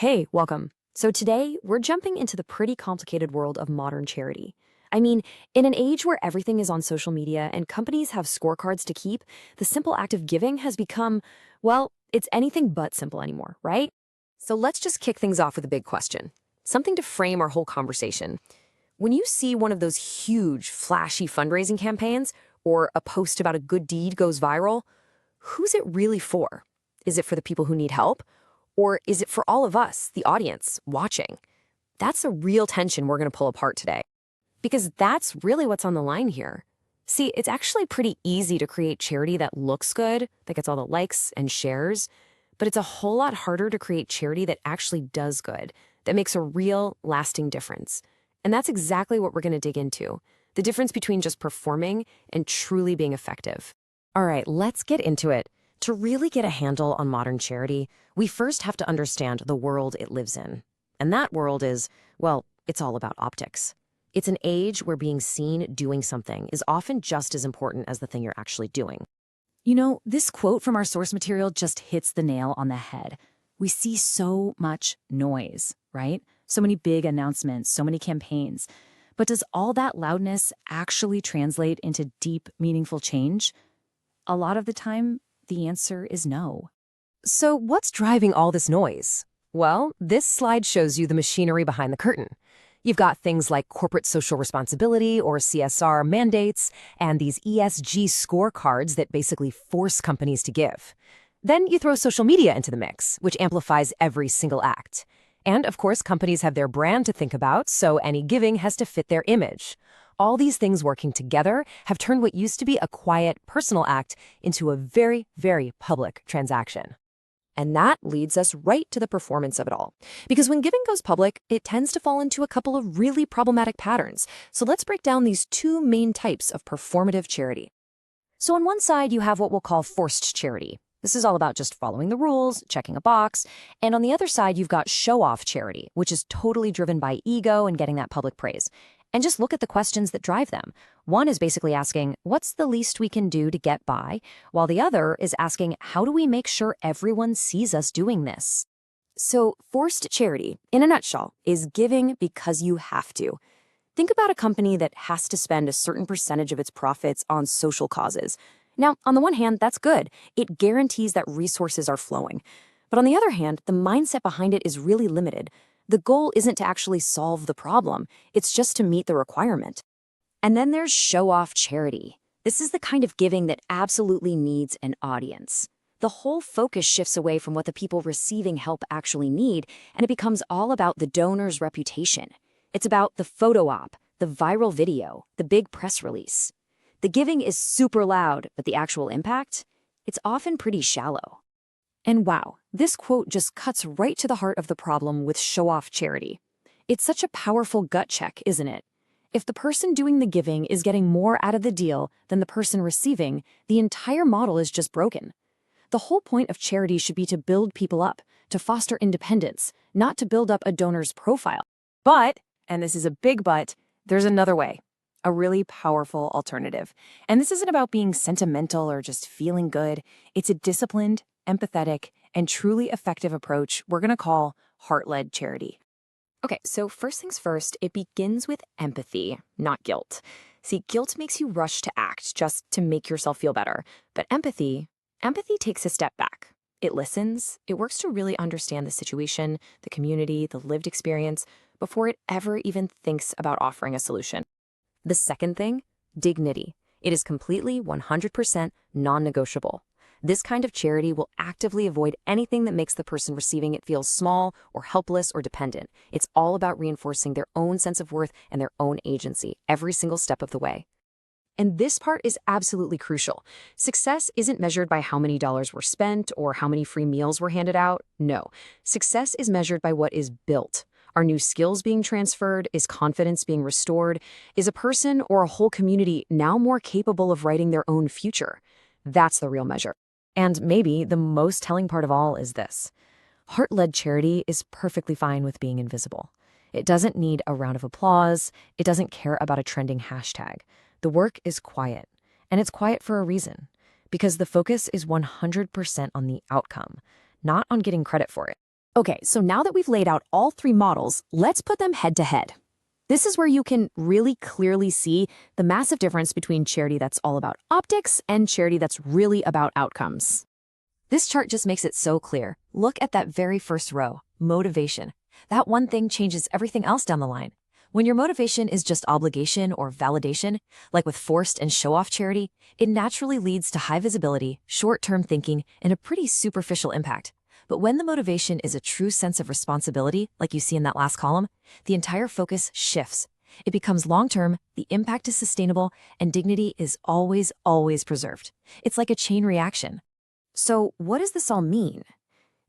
Hey, welcome. So today, we're jumping into the pretty complicated world of modern charity. I mean, in an age where everything is on social media and companies have scorecards to keep, the simple act of giving has become, well, it's anything but simple anymore, right? So let's just kick things off with a big question. Something to frame our whole conversation. When you see one of those huge, flashy fundraising campaigns, or a post about a good deed goes viral, who's it really for? Is it for the people who need help? Or is it for all of us, the audience, watching? That's a real tension we're going to pull apart today. Because that's really what's on the line here. See, it's actually pretty easy to create charity that looks good, that gets all the likes and shares, but it's a whole lot harder to create charity that actually does good, that makes a real, lasting difference. And that's exactly what we're going to dig into, the difference between just performing and truly being effective. All right, let's get into it. To really get a handle on modern charity, we first have to understand the world it lives in. And that world is, well, it's all about optics. It's an age where being seen doing something is often just as important as the thing you're actually doing. You know, this quote from our source material just hits the nail on the head. We see so much noise, right? So many big announcements, so many campaigns. But does all that loudness actually translate into deep, meaningful change? A lot of the time, the answer is no. So what's driving all this noise? Well, this slide shows you the machinery behind the curtain. You've got things like corporate social responsibility or CSR mandates and these ESG scorecards that basically force companies to give. Then you throw social media into the mix, which amplifies every single act. And of course, companies have their brand to think about, so any giving has to fit their image. All these things working together have turned what used to be a quiet, personal act into a very, very public transaction. And that leads us right to the performance of it all. Because when giving goes public, it tends to fall into a couple of really problematic patterns. So let's break down these two main types of performative charity. So on one side, you have what we'll call forced charity. This is all about just following the rules, checking a box. And on the other side, you've got show-off charity, which is totally driven by ego and getting that public praise. And just look at the questions that drive them. One is basically asking, what's the least we can do to get by? While the other is asking, how do we make sure everyone sees us doing this? So forced charity, in a nutshell, is giving because you have to. Think about a company that has to spend a certain percentage of its profits on social causes. Now, on the one hand, that's good. It guarantees that resources are flowing. But on the other hand, the mindset behind it is really limited. The goal isn't to actually solve the problem. It's just to meet the requirement. And then there's show-off charity. This is the kind of giving that absolutely needs an audience. The whole focus shifts away from what the people receiving help actually need, and it becomes all about the donor's reputation. It's about the photo op, the viral video, the big press release. The giving is super loud, but the actual impact? It's often pretty shallow. And wow, this quote just cuts right to the heart of the problem with show-off charity. It's such a powerful gut check, isn't it? If the person doing the giving is getting more out of the deal than the person receiving, the entire model is just broken. The whole point of charity should be to build people up, to foster independence, not to build up a donor's profile. But, and this is a big but, there's another way. A really powerful alternative. And this isn't about being sentimental or just feeling good. It's a disciplined, empathetic, and truly effective approach we're going to call heart-led charity. Okay, so first things first, it begins with empathy, not guilt. See, guilt makes you rush to act just to make yourself feel better. But empathy takes a step back. It listens, it works to really understand the situation, the community, the lived experience, before it ever even thinks about offering a solution. The second thing, dignity. It is completely 100% non-negotiable. This kind of charity will actively avoid anything that makes the person receiving it feel small or helpless or dependent. It's all about reinforcing their own sense of worth and their own agency every single step of the way. And this part is absolutely crucial. Success isn't measured by how many dollars were spent or how many free meals were handed out. No, success is measured by what is built. Are new skills being transferred? Is confidence being restored? Is a person or a whole community now more capable of writing their own future? That's the real measure. And maybe the most telling part of all is this. Heart-led charity is perfectly fine with being invisible. It doesn't need a round of applause. It doesn't care about a trending hashtag. The work is quiet, and it's quiet for a reason, because the focus is 100% on the outcome, not on getting credit for it. Okay, so now that we've laid out all three models, let's put them head to head. This is where you can really clearly see the massive difference between charity that's all about optics and charity that's really about outcomes. This chart just makes it so clear. Look at that very first row, motivation. That one thing changes everything else down the line. When your motivation is just obligation or validation, like with forced and show-off charity, it naturally leads to high visibility, short-term thinking, and a pretty superficial impact. But when the motivation is a true sense of responsibility, like you see in that last column, the entire focus shifts. It becomes long-term, the impact is sustainable, and dignity is always, always preserved. It's like a chain reaction. So what does this all mean?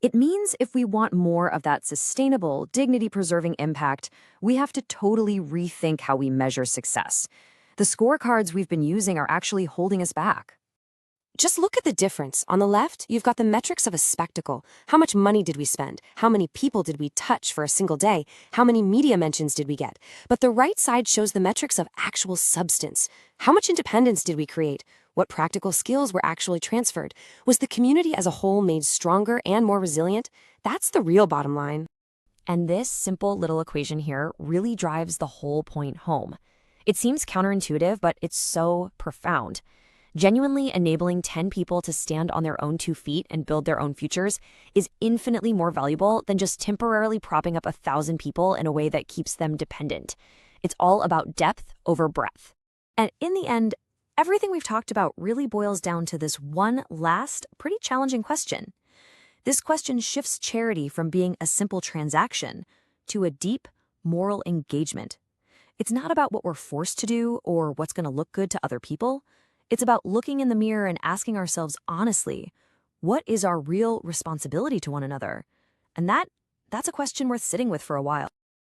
It means if we want more of that sustainable, dignity-preserving impact, we have to totally rethink how we measure success. The scorecards we've been using are actually holding us back. Just look at the difference. On the left, you've got the metrics of a spectacle. How much money did we spend? How many people did we touch for a single day? How many media mentions did we get? But the right side shows the metrics of actual substance. How much independence did we create? What practical skills were actually transferred? Was the community as a whole made stronger and more resilient? That's the real bottom line. And this simple little equation here really drives the whole point home. It seems counterintuitive, but it's so profound. Genuinely enabling 10 people to stand on their own 2 feet and build their own futures is infinitely more valuable than just temporarily propping up 1,000 people in a way that keeps them dependent. It's all about depth over breadth. And in the end, everything we've talked about really boils down to this one last, pretty challenging question. This question shifts charity from being a simple transaction to a deep, moral engagement. It's not about what we're forced to do or what's going to look good to other people. It's about looking in the mirror and asking ourselves honestly, what is our real responsibility to one another? And that's a question worth sitting with for a while.